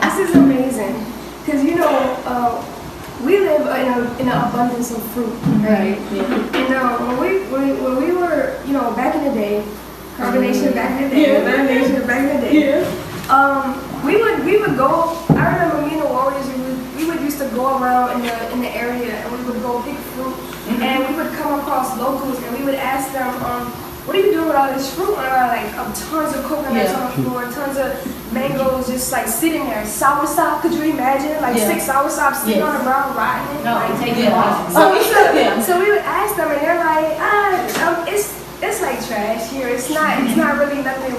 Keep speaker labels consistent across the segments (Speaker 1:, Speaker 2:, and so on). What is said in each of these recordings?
Speaker 1: this is amazing. Because, you know, we live in an abundance of fruit, right? Yeah. And when we were, you know, back in the day, combination back in the day, we would go. I remember me and the Warriors. We would used to go around in the area, and we would go pick fruit, and we would come across locals, and we would ask them, what are you doing with all this fruit? And like tons of coconuts on the floor, tons of mangoes just like sitting there. Soursop, could you imagine? Like 6 soursops sitting on the ground rotting.
Speaker 2: No,
Speaker 1: like,
Speaker 2: take it off.
Speaker 1: So we would ask them, and they're like, it's like trash here. It's not really nothing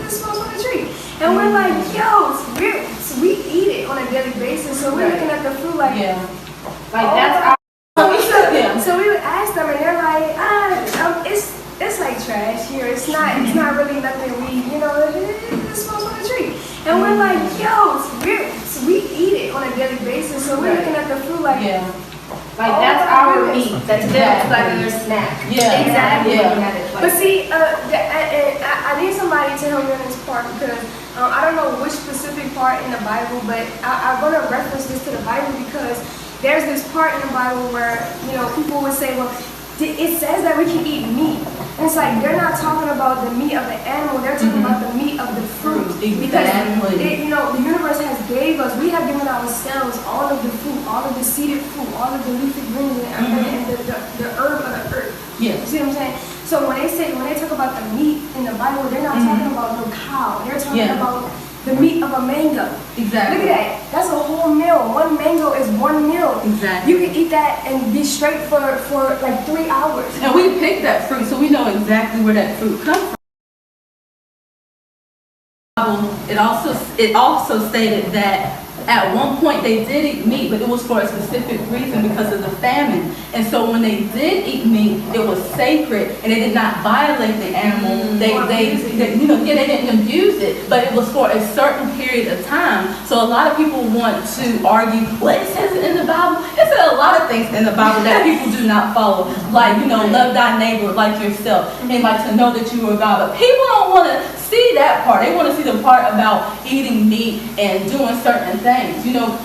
Speaker 1: it's supposed on the tree. And we're like, yo, we eat it on a daily basis. So we're looking at the fruit like, that's our. So we would ask them, and they're like, it's like trash here. It's not really nothing it's supposed on the tree. And we're like, yo, we eat it on a daily basis. So we're looking at the fruit like,
Speaker 2: that's our meat. That's like your snack.
Speaker 1: Yeah, exactly. Yeah. But see, I need somebody to help me on this part because I don't know which specific part in the Bible, but I want to reference this to the Bible because there's this part in the Bible where, people would say, well, it says that we can eat meat. And it's like, they're not talking about the meat of the animal, they're talking about the meat of the fruit. Because, the universe has gave us, we have given ourselves all of the fruit, all of the seeded fruit, all of the leafy greens, and the herb of the earth. Yeah. You see what I'm saying? So when they talk about the meat in the Bible, they're not talking about no cow. They're talking about the meat of a mango. Exactly. Look at that. That's a whole meal. One mango is one meal. Exactly. You can eat that and be straight for like 3 hours.
Speaker 3: And we pick that fruit, so we know exactly where that fruit comes from. It also stated that at one point they did eat meat, but it was for a specific reason because of the famine. And so when they did eat meat, it was sacred and they did not violate the animal. They didn't abuse it, but it was for a certain period of time. So a lot of people want to argue, well, it says it in the Bible. It says a lot of things in the Bible that people do not follow. Like, love thy neighbor like yourself and like to know that you are God. But people don't want to see that part. They want to see the part about eating meat and doing certain things,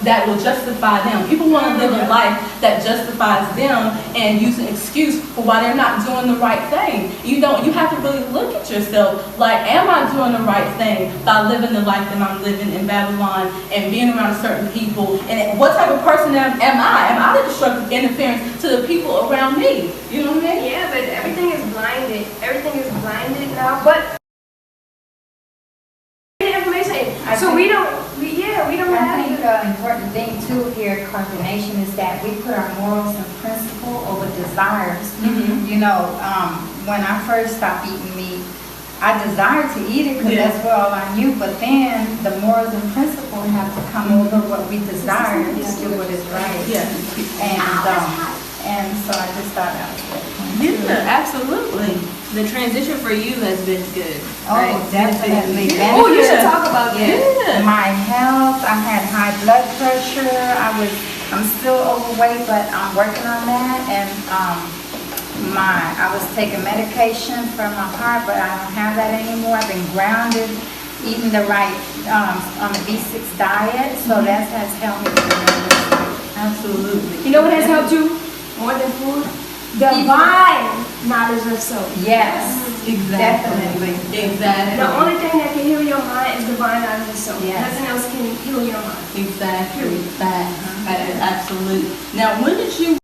Speaker 3: that will justify them. People want to live a life that justifies them and use an excuse for why they're not doing the right thing. You have to really look at yourself. Like, am I doing the right thing by living the life that I'm living in Babylon and being around certain people? And what type of person am I? Am I the destructive interference to the people around me? You know what I mean?
Speaker 1: Yeah, but everything is blinded. Everything is blinded now. But so we don't have.
Speaker 2: I think the important thing too here, Carbonation, is that we put our morals and principle over desires. When I first stopped eating meat, I desired to eat it because that's what all I knew. But then the morals and principle have to come over what we desire to do what is right. And so I just thought that was good.
Speaker 4: Yeah, absolutely. The transition for you has been good.
Speaker 2: Right? Oh, definitely.
Speaker 1: Oh, you should talk about that.
Speaker 2: Yeah. My health, I had high blood pressure. I'm still overweight, but I'm working on that. And I was taking medication for my heart, but I don't have that anymore. I've been grounded, eating the right on the B6 diet, so that has helped me tremendously.
Speaker 3: Absolutely.
Speaker 1: You know what has helped you more than food? Divine knowledge of self.
Speaker 2: Yes,
Speaker 3: exactly. Exactly.
Speaker 1: The only thing that can heal your mind is divine knowledge of self.
Speaker 2: Yes.
Speaker 1: Nothing else can heal your mind.
Speaker 3: Exactly. That is absolute. Now, when did you